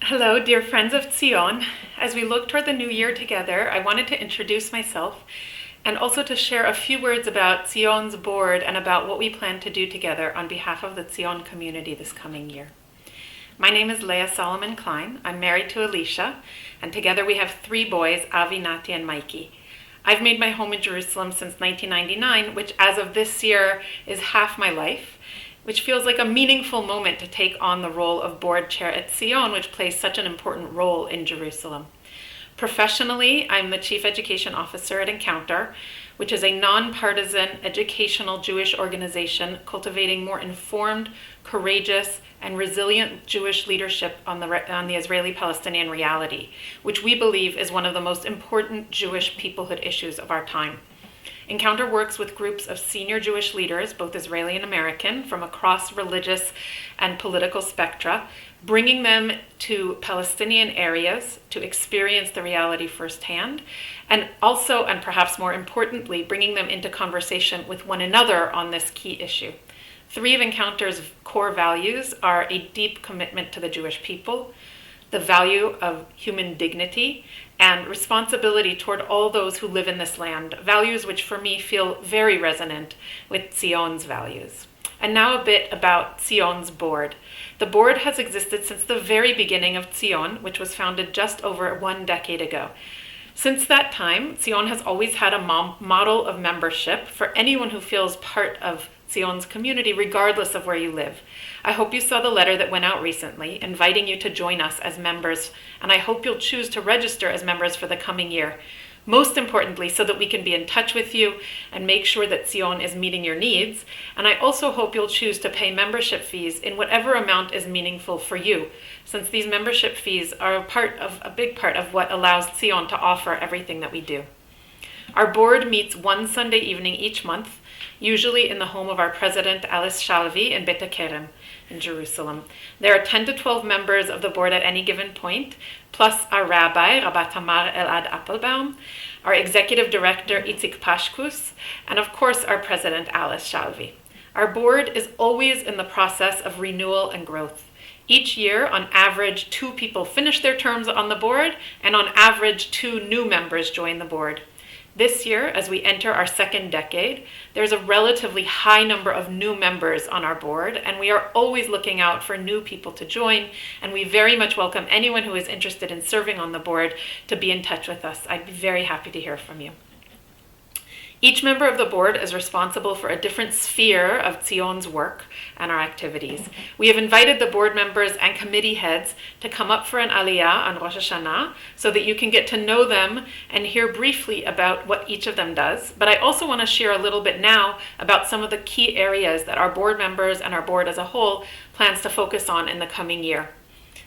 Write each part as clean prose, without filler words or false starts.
Hello, dear friends of ציון. As we look toward the new year together, I wanted to introduce myself and also to share a few words about Tzion's board and about what we plan to do together on behalf of the Tzion community this coming year. My name is Leah Solomon-Klein. I'm married to Alicia, and together we have 3 boys, Avi, Nati, and Mikey. I've made my home in Jerusalem since 1999, which as of this year is half my life, which feels like a meaningful moment to take on the role of board chair at ציון, which plays such an important role in Jerusalem. Professionally, I'm the Chief Education Officer at Encounter, which is a nonpartisan educational Jewish organization cultivating more informed, courageous, and resilient Jewish leadership on the Israeli-Palestinian reality, which we believe is one of the most important Jewish peoplehood issues of our time. Encounter works with groups of senior Jewish leaders, both Israeli and American, from across religious and political spectra, bringing them to Palestinian areas to experience the reality firsthand, and also, and perhaps more importantly, bringing them into conversation with one another on this key issue. 3 of Encounter's core values are a deep commitment to the Jewish people, the value of human dignity, and responsibility toward all those who live in this land, values which for me feel very resonant with Tzion's values. And now a bit about Tzion's board. The board has existed since the very beginning of Tzion, which was founded just over 1 decade ago. Since that time, Tzion has always had a model of membership for anyone who feels part of Tzion's community, regardless of where you live. I hope you saw the letter that went out recently, inviting you to join us as members, and I hope you'll choose to register as members for the coming year. Most importantly, so that we can be in touch with you and make sure that Tzion is meeting your needs. And I also hope you'll choose to pay membership fees in whatever amount is meaningful for you, since these membership fees are a big part of what allows Tzion to offer everything that we do. Our board meets 1 Sunday evening each month, usually in the home of our president, Alice Shalvi, in Bet Kerem in Jerusalem. There are 10 to 12 members of the board at any given point, plus our rabbi, Rabbi Tamar Elad Appelbaum, our executive director, Itzik Pashkus, and of course our president, Alice Shalvi. Our board is always in the process of renewal and growth. Each year, on average, 2 people finish their terms on the board, and on average, 2 new members join the board. This year, as we enter our 2nd decade, there's a relatively high number of new members on our board, and we are always looking out for new people to join, and we very much welcome anyone who is interested in serving on the board to be in touch with us. I'd be very happy to hear from you. Each member of the board is responsible for a different sphere of Tzion's work and our activities. We have invited the board members and committee heads to come up for an aliyah on Rosh Hashanah so that you can get to know them and hear briefly about what each of them does. But I also want to share a little bit now about some of the key areas that our board members and our board as a whole plans to focus on in the coming year.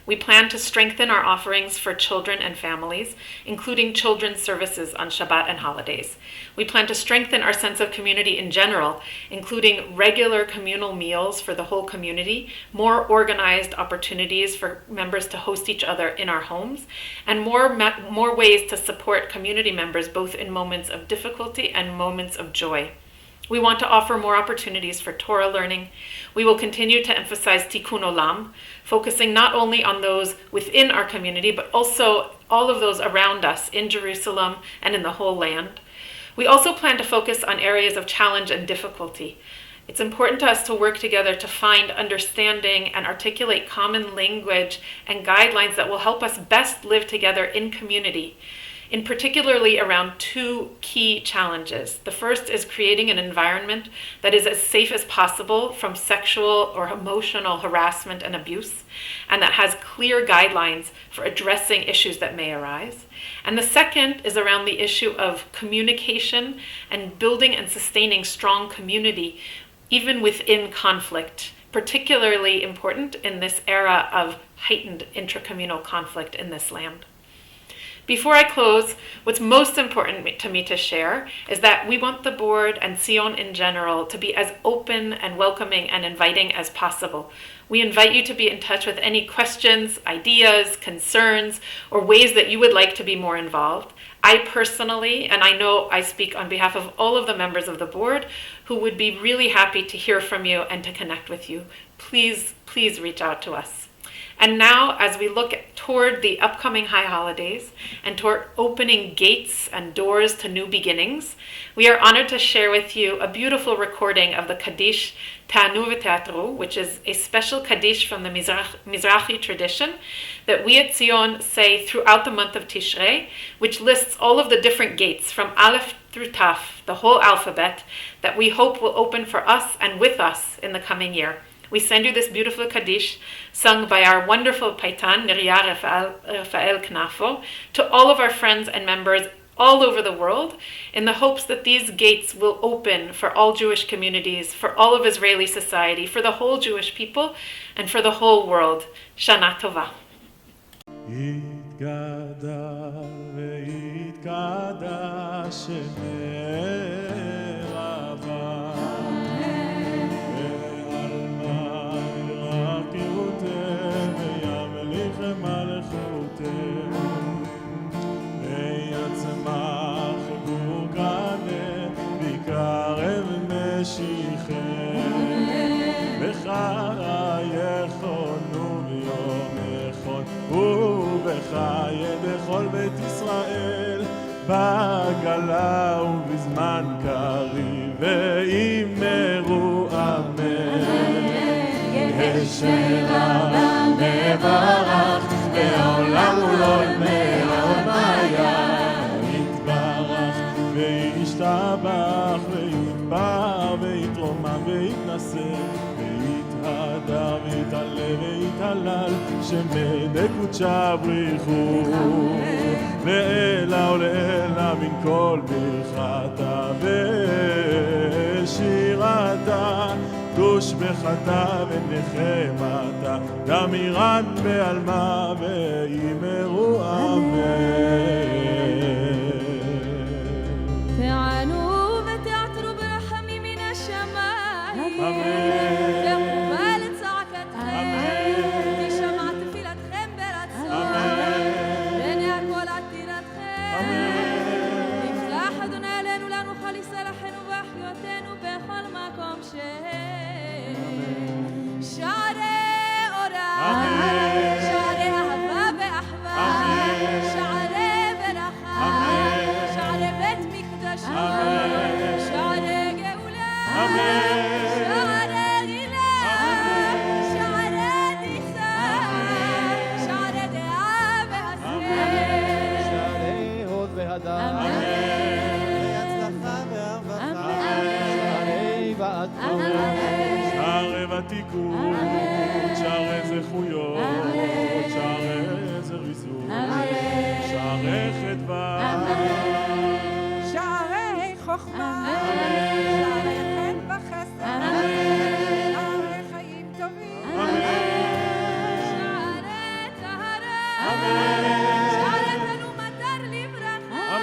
We plan to strengthen our offerings for children and families, including children's services on Shabbat and holidays. We plan to strengthen our sense of community in general, including regular communal meals for the whole community, more organized opportunities for members to host each other in our homes, and more ways to support community members both in moments of difficulty and moments of joy. We want to offer more opportunities for Torah learning. We will continue to emphasize Tikkun Olam, focusing not only on those within our community, but also all of those around us in Jerusalem and in the whole land. We also plan to focus on areas of challenge and difficulty. It's important to us to work together to find understanding and articulate common language and guidelines that will help us best live together in community, in particularly around 2 key challenges. The first is creating an environment that is as safe as possible from sexual or emotional harassment and abuse, and that has clear guidelines for addressing issues that may arise. And the second is around the issue of communication and building and sustaining strong community, even within conflict, particularly important in this era of heightened intracommunal conflict in this land. Before I close, what's most important to me to share is that we want the board and Tzion in general to be as open and welcoming and inviting as possible. We invite you to be in touch with any questions, ideas, concerns, or ways that you would like to be more involved. I personally, and I know I speak on behalf of all of the members of the board, who would be really happy to hear from you and to connect with you. Please reach out to us. And now, as we look toward the upcoming high holidays and toward opening gates and doors to new beginnings, we are honored to share with you a beautiful recording of the Kaddish Ta'anu v'Te'atru, which is a special Kaddish from the Mizrahi tradition that we at Sion say throughout the month of Tishrei, which lists all of the different gates from Aleph through Taf, the whole alphabet, that we hope will open for us and with us in the coming year. We send you this beautiful Kaddish sung by our wonderful Paitan, Neria Rafael Knafo, to all of our friends and members all over the world, in the hopes that these gates will open for all Jewish communities, for all of Israeli society, for the whole Jewish people, and for the whole world. Shana Tova. ובחיי בכל בית ישראל בגלה ובזמן קריב ואמרו אמן. ישב רבה מברך בעולם ולעולמי עולמיה יתברך וישתבח ויתבר ויתרומם ויתנשא ויתהדר ויתעלה ויתהלל שמי קודשה בריחו לעילה ולעילה מן כל ברכתה ושירתה קדוש בחטא ונחמתה דמירן בעלמה ואמרו אמן. תענו ותעטרו ברחמים מן השמיים אמן. וקובל את צעקתכם תשמע תפילתכם ברצון בעיני הכל עתירתכם יפתח אדוני אלינו לנוכל לסלחנו ואחיותינו בכל מקום שערי אורה שערי אהבה ואחווה שערי ברכה שערי בית מקדש שערי גאולה שערי גילה שערי ניסה שערי דעה והשכל שערי הוד והדר הצלחה והרווחה שערי בעת שערי ותיקות שערי זכויות שערי זריזות שערי חדווה שערי חוכמה שערי חן וחסד שערי חיים טובים שערי טהרה שערי תנומתר לברכה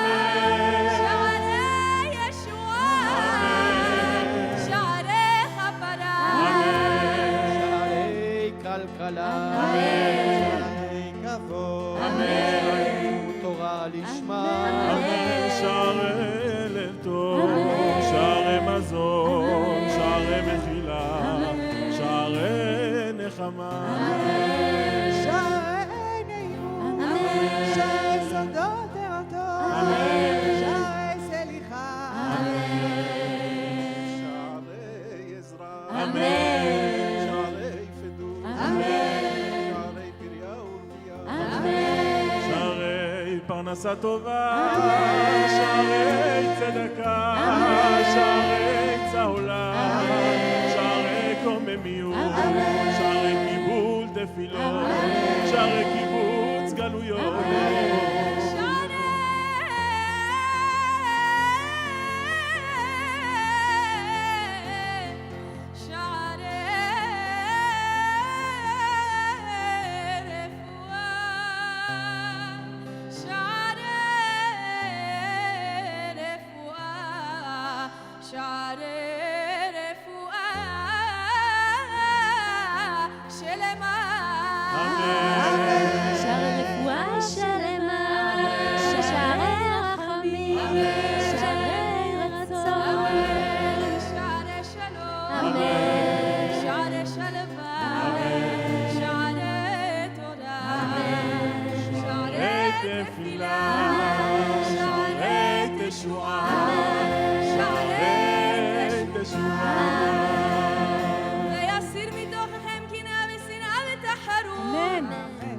שערי ישועה שערי כפרה שערי כלכלה שערי כבוד שערי תורה לשמה שערי ליל טוב שערי מזון שערי מחילה שערי נחמה שערי נעימות שערי סודות תורתו שערי סליחה שערי עזרה שערי פדות שערי פריה ורבייה שערי פרנסה טובה שערי צדקה שערי צהולה שערי קוממיות שערי קיבול תפילות שערי קיבוץ גלויות שערי רפואה שלמה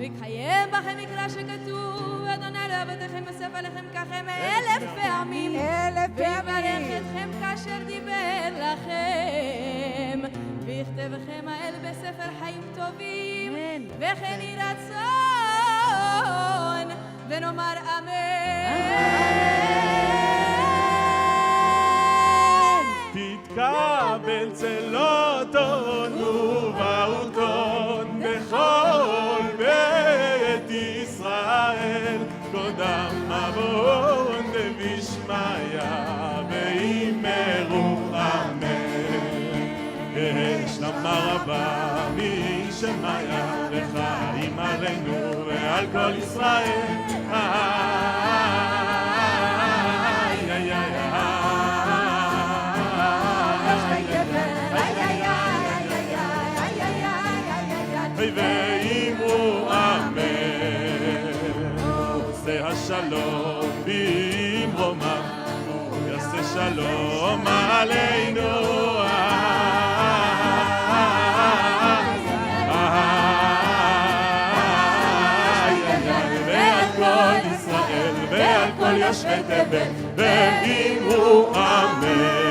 ויקיים בכם מקרא שכתוב, אדוני אלוהי אבותיכם יוסף עליכם ככם 1000 פעמים, 1000 ויברך פעמים. אתכם כאשר דיבר לכם, ויכתבכם האל בספר חיים טובים, וכן יהי רצון, ונאמר אמן. תתקבל צלותון ובאותון בכל בית ישראל, קודם עוון דבשמיא ואמרו אמן. יש למר רבה משמיא וחיים עלינו ועל כל ישראל. ואמרו אמן. עושה השלום במרומיו, יעשה שלום עלינו. ועל כל ישראל ועל כל יושבי תבל, ואמרו אמן.